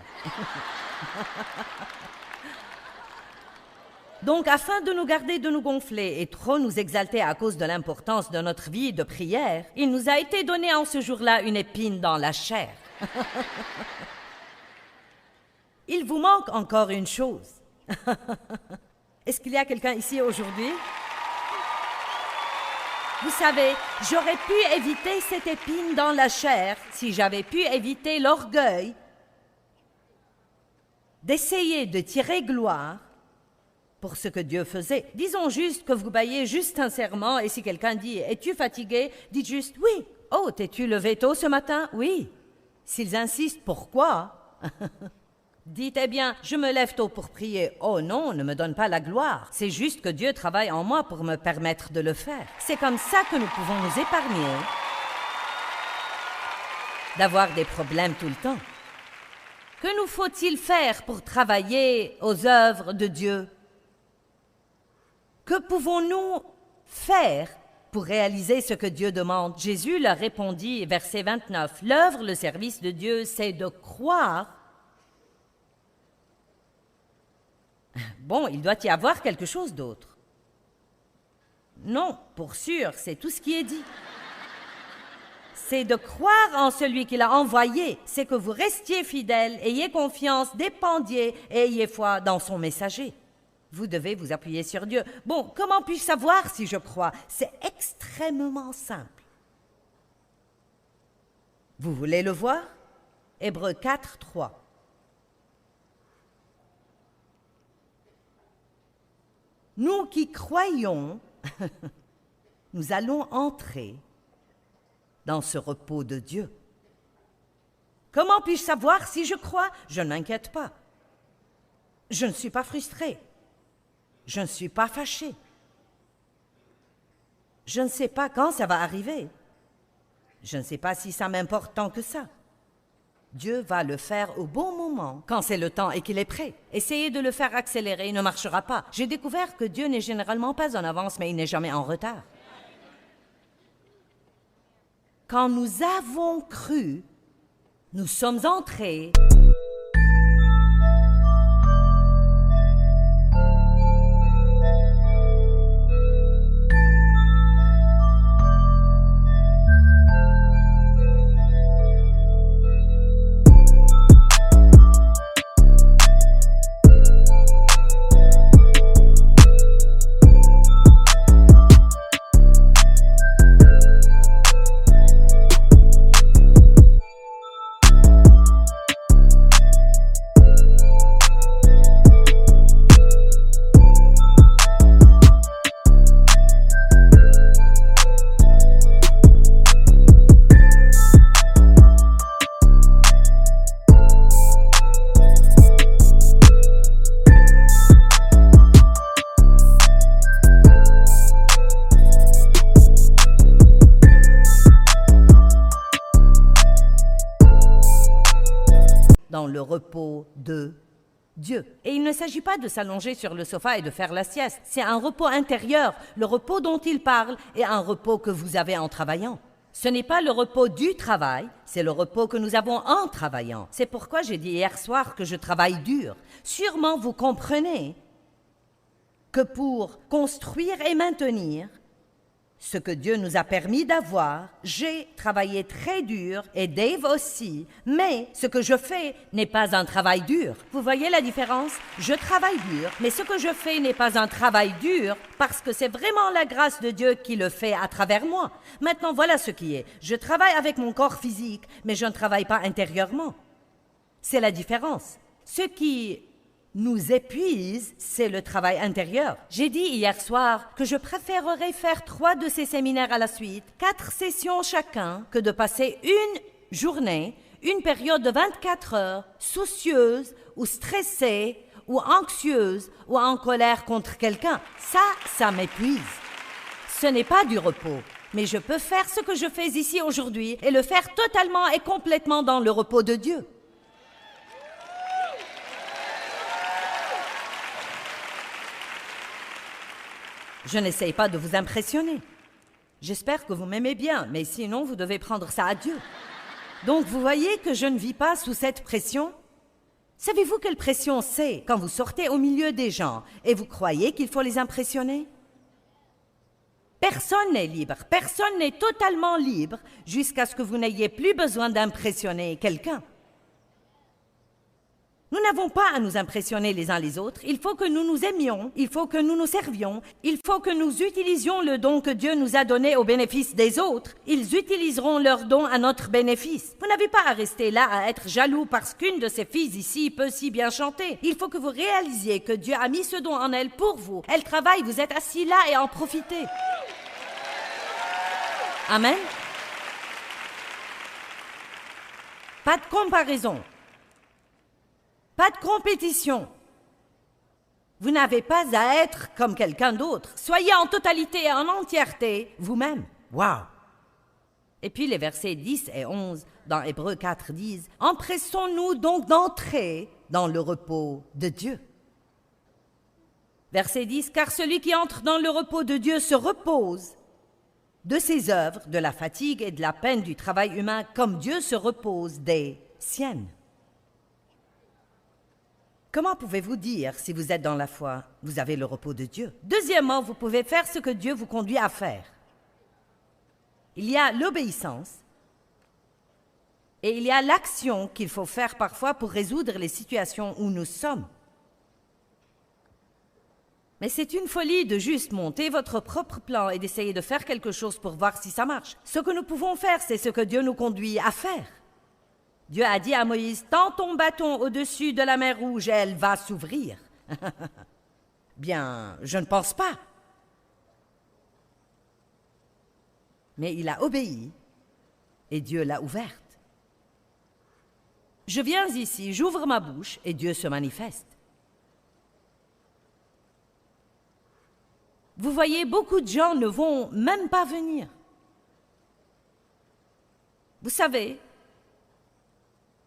Donc, afin de nous garder de nous gonfler et trop nous exalter à cause de l'importance de notre vie de prière, il nous a été donné en ce jour-là une épine dans la chair. Il vous manque encore une chose. Est-ce qu'il y a quelqu'un ici aujourd'hui? Vous savez, j'aurais pu éviter cette épine dans la chair si j'avais pu éviter l'orgueil d'essayer de tirer gloire pour ce que Dieu faisait. Disons juste que vous baillez juste sincèrement et si quelqu'un dit « Es-tu fatigué ?» Dites juste « Oui. »« Oh, t'es-tu levé tôt ce matin ?»« Oui. » S'ils insistent « Pourquoi ?» Dites « Eh bien, je me lève tôt pour prier. »« Oh non, ne me donne pas la gloire. C'est juste que Dieu travaille en moi pour me permettre de le faire. » C'est comme ça que nous pouvons nous épargner d'avoir des problèmes tout le temps. Que nous faut-il faire pour travailler aux œuvres de Dieu? Que pouvons-nous faire pour réaliser ce que Dieu demande? Jésus leur répondit, verset 29, « L'œuvre, le service de Dieu, c'est de croire. » Bon, il doit y avoir quelque chose d'autre. Non, pour sûr, c'est tout ce qui est dit. C'est de croire en celui qui l'a envoyé. C'est que vous restiez fidèles, ayez confiance, dépendiez et ayez foi dans son messager. Vous devez vous appuyer sur Dieu. Bon, comment puis-je savoir si je crois? C'est extrêmement simple. Vous voulez le voir? Hébreux 4, 3. Nous qui croyons, nous allons entrer dans ce repos de Dieu. Comment puis-je savoir si je crois? Je ne m'inquiète pas. Je ne suis pas frustré. Je ne suis pas fâché. Je ne sais pas quand ça va arriver. Je ne sais pas si ça m'importe tant que ça. Dieu va le faire au bon moment, quand c'est le temps et qu'il est prêt. Essayez de le faire accélérer, il ne marchera pas. J'ai découvert que Dieu n'est généralement pas en avance, mais il n'est jamais en retard. Quand nous avons cru, nous sommes entrés dans le repos de Dieu. Et il ne s'agit pas de s'allonger sur le sofa et de faire la sieste. C'est un repos intérieur. Le repos dont il parle est un repos que vous avez en travaillant. Ce n'est pas le repos du travail, c'est le repos que nous avons en travaillant. C'est pourquoi j'ai dit hier soir que je travaille dur. Sûrement vous comprenez que pour construire et maintenir ce que Dieu nous a permis d'avoir, j'ai travaillé très dur, et Dave aussi, mais ce que je fais n'est pas un travail dur. Vous voyez la différence? Je travaille dur, mais ce que je fais n'est pas un travail dur parce que c'est vraiment la grâce de Dieu qui le fait à travers moi. Maintenant, voilà ce qui est. Je travaille avec mon corps physique, mais je ne travaille pas intérieurement. C'est la différence. Ce qui nous épuise, c'est le travail intérieur. J'ai dit hier soir que je préférerais faire 3 de ces séminaires à la suite, 4 sessions chacun, que de passer une journée, une période de 24 heures, soucieuse ou stressée ou anxieuse ou en colère contre quelqu'un. Ça m'épuise. Ce n'est pas du repos, mais je peux faire ce que je fais ici aujourd'hui et le faire totalement et complètement dans le repos de Dieu. Je n'essaye pas de vous impressionner. J'espère que vous m'aimez bien, mais sinon vous devez prendre ça à Dieu. Donc vous voyez que je ne vis pas sous cette pression? Savez-vous quelle pression c'est quand vous sortez au milieu des gens et vous croyez qu'il faut les impressionner? Personne n'est libre, personne n'est totalement libre jusqu'à ce que vous n'ayez plus besoin d'impressionner quelqu'un. Nous n'avons pas à nous impressionner les uns les autres. Il faut que nous nous aimions, il faut que nous nous servions, il faut que nous utilisions le don que Dieu nous a donné au bénéfice des autres. Ils utiliseront leur don à notre bénéfice. Vous n'avez pas à rester là à être jaloux parce qu'une de ces filles ici peut si bien chanter. Il faut que vous réalisiez que Dieu a mis ce don en elle pour vous. Elle travaille, vous êtes assis là et en profitez. Amen. Pas de comparaison. Pas de compétition. Vous n'avez pas à être comme quelqu'un d'autre. Soyez en totalité et en entièreté vous-même. Wow! Et puis les versets 10 et 11 dans Hébreux 4 disent « Empressons-nous donc d'entrer dans le repos de Dieu. » Verset 10 « Car celui qui entre dans le repos de Dieu se repose de ses œuvres, de la fatigue et de la peine du travail humain, comme Dieu se repose des siennes. » Comment pouvez-vous dire, si vous êtes dans la foi, vous avez le repos de Dieu? Deuxièmement, vous pouvez faire ce que Dieu vous conduit à faire. Il y a l'obéissance et il y a l'action qu'il faut faire parfois pour résoudre les situations où nous sommes. Mais c'est une folie de juste monter votre propre plan et d'essayer de faire quelque chose pour voir si ça marche. Ce que nous pouvons faire, c'est ce que Dieu nous conduit à faire. Dieu a dit à Moïse, « Tends ton bâton au-dessus de la mer Rouge et elle va s'ouvrir. » Bien, je ne pense pas. Mais il a obéi et Dieu l'a ouverte. Je viens ici, j'ouvre ma bouche et Dieu se manifeste. Vous voyez, beaucoup de gens ne vont même pas venir. Vous savez,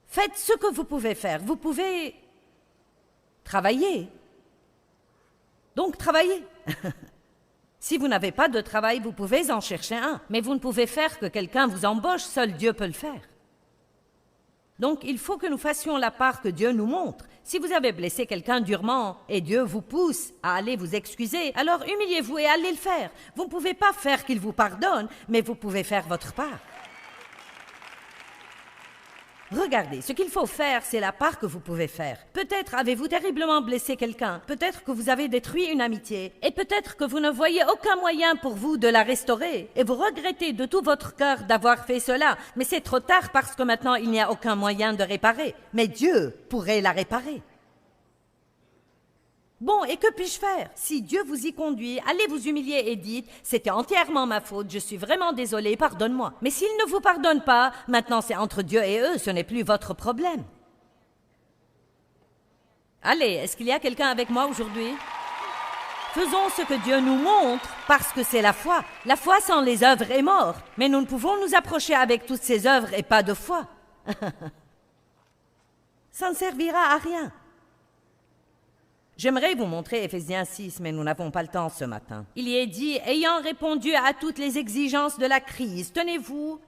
faites ce que vous pouvez faire. Vous pouvez travailler. Donc, travaillez. Si vous n'avez pas de travail, vous pouvez en chercher un. Mais vous ne pouvez faire que quelqu'un vous embauche. Seul Dieu peut le faire. Donc, il faut que nous fassions la part que Dieu nous montre. Si vous avez blessé quelqu'un durement et Dieu vous pousse à aller vous excuser, alors humiliez-vous et allez le faire. Vous ne pouvez pas faire qu'il vous pardonne, mais vous pouvez faire votre part. Regardez, ce qu'il faut faire, c'est la part que vous pouvez faire. Peut-être avez-vous terriblement blessé quelqu'un, peut-être que vous avez détruit une amitié, et peut-être que vous ne voyez aucun moyen pour vous de la restaurer, et vous regrettez de tout votre cœur d'avoir fait cela, mais c'est trop tard parce que maintenant il n'y a aucun moyen de réparer. Mais Dieu pourrait la réparer. Bon, et que puis-je faire? Si Dieu vous y conduit, allez vous humilier et dites « C'était entièrement ma faute, je suis vraiment désolé, pardonne-moi. » Mais s'il ne vous pardonne pas, maintenant c'est entre Dieu et eux, ce n'est plus votre problème. Allez, est-ce qu'il y a quelqu'un avec moi aujourd'hui? Faisons ce que Dieu nous montre, parce que c'est la foi. La foi sans les œuvres est morte, mais nous ne pouvons nous approcher avec toutes ces œuvres et pas de foi. Ça ne servira à rien. J'aimerais vous montrer Éphésiens 6, mais nous n'avons pas le temps ce matin. Il y est dit, ayant répondu à toutes les exigences de la crise, tenez-vous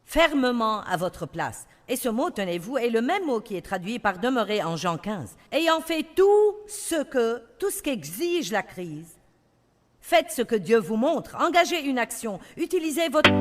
fermement à votre place. Et ce mot, tenez-vous, est le même mot qui est traduit par demeurer en Jean 15. Ayant fait tout ce qu'exige la crise, faites ce que Dieu vous montre, engagez une action, utilisez votre...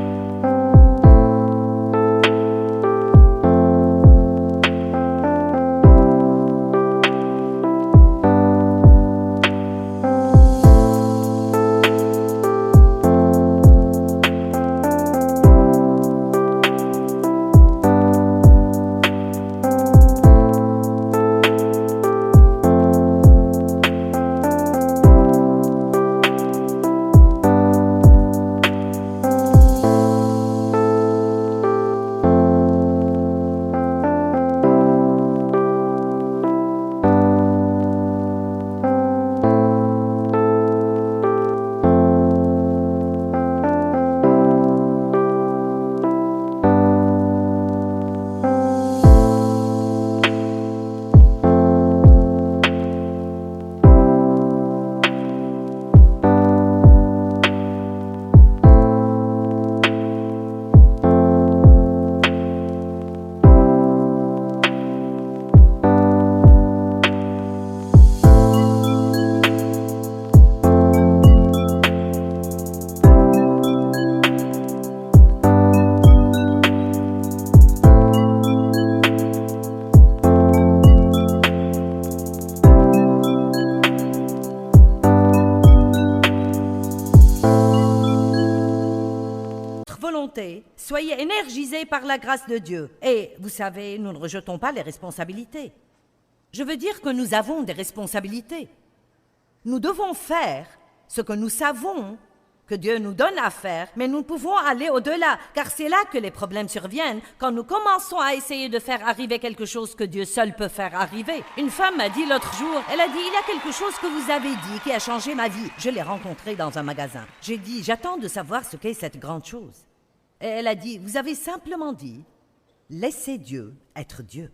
Soyez énergisés par la grâce de Dieu. Et, vous savez, nous ne rejetons pas les responsabilités. Je veux dire que nous avons des responsabilités. Nous devons faire ce que nous savons que Dieu nous donne à faire, mais nous pouvons aller au-delà, car c'est là que les problèmes surviennent, quand nous commençons à essayer de faire arriver quelque chose que Dieu seul peut faire arriver. Une femme m'a dit l'autre jour, elle a dit, il y a quelque chose que vous avez dit qui a changé ma vie. Je l'ai rencontrée dans un magasin. J'ai dit, j'attends de savoir ce qu'est cette grande chose. Et elle a dit, vous avez simplement dit, laissez Dieu être Dieu.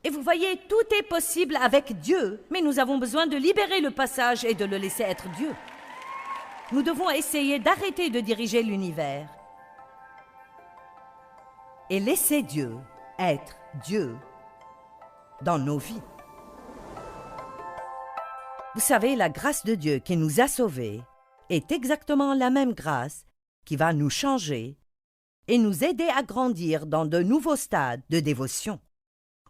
Et vous voyez, tout est possible avec Dieu, mais nous avons besoin de libérer le passage et de le laisser être Dieu. Nous devons essayer d'arrêter de diriger l'univers et laisser Dieu être Dieu dans nos vies. Vous savez, la grâce de Dieu qui nous a sauvés est exactement la même grâce qui va nous changer et nous aider à grandir dans de nouveaux stades de dévotion.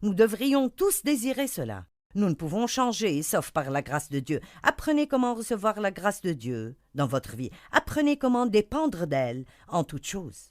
Nous devrions tous désirer cela. Nous ne pouvons changer sauf par la grâce de Dieu. Apprenez comment recevoir la grâce de Dieu dans votre vie. Apprenez comment dépendre d'elle en toutes choses.